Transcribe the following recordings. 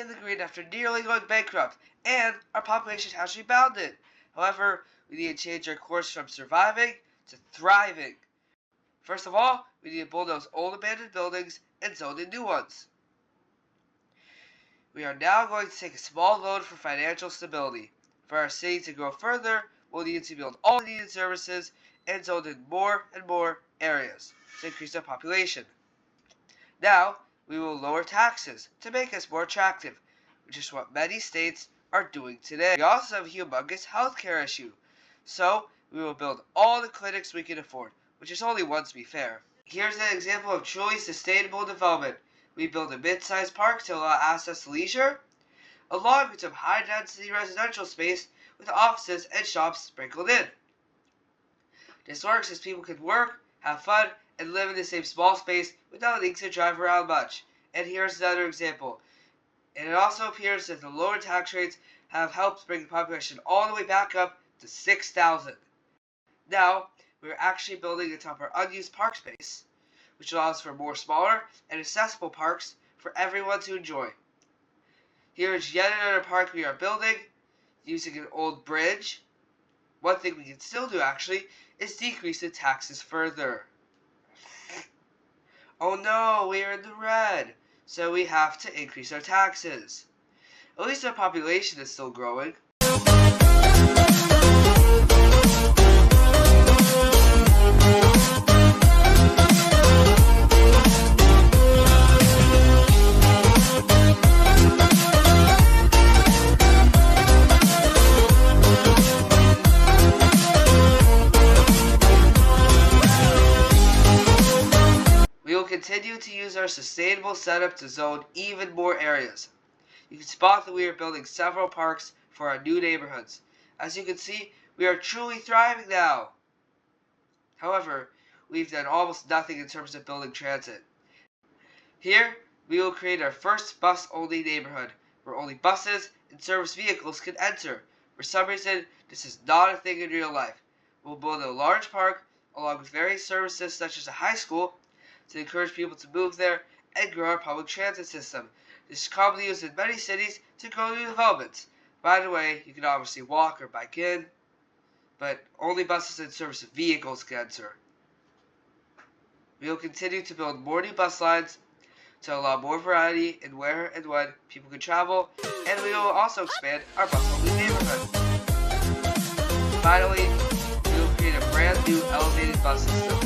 in the green after nearly going bankrupt, and our population has rebounded. However, we need to change our course from surviving to thriving. First of all, we need to bulldoze old abandoned buildings and zone in new ones. We are now going to take a small loan for financial stability. For our city to grow further, we'll need to build all the needed services and zone in more and more areas to increase our population. Now, we will lower taxes to make us more attractive, which is what many states are doing today. We also have a humongous healthcare issue, so we will build all the clinics we can afford, which is only one to be fair. Here's an example of truly sustainable development. We build a mid-sized park to allow access to leisure, along with some high-density residential space with offices and shops sprinkled in. This works as people can work, have fun, and live in the same small space without needing to drive around much. And here's another example. And it also appears that the lower tax rates have helped bring the population all the way back up to 6,000. Now, we're actually building atop our unused park space, which allows for more smaller and accessible parks for everyone to enjoy. Here is yet another park we are building using an old bridge. One thing we can still do actually is decrease the taxes further. Oh no, we are in the red, so we have to increase our taxes. At least our population is still growing. We will continue to use our sustainable setup to zone even more areas. You can spot that we are building several parks for our new neighborhoods. As you can see, we are truly thriving now. However, we've done almost nothing in terms of building transit. Here, we will create our first bus-only neighborhood, where only buses and service vehicles can enter. For some reason, this is not a thing in real life. We'll build a large park, along with various services such as a high school, to encourage people to move there and grow our public transit system. This is commonly used in many cities to grow new developments. By the way, you can obviously walk or bike in, but only buses and service vehicles can enter. We will continue to build more new bus lines to allow more variety in where and when people can travel, and we will also expand our bus-only neighborhood. Finally, we will create a brand new elevated bus system.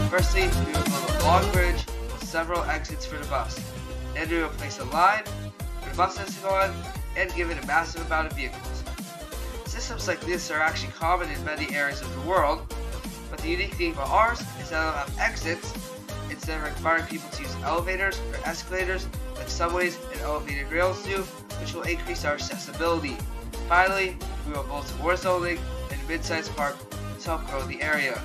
Firstly, we will build a long bridge with several exits for the bus. Then we will place a line for the buses to go on and give it a massive amount of vehicles. Systems like this are actually common in many areas of the world, but the unique thing about ours is that it'll have exits instead of requiring people to use elevators or escalators like subways and elevated rails do, which will increase our accessibility. Finally, we will build some more zoning and a mid-sized park to help grow the area.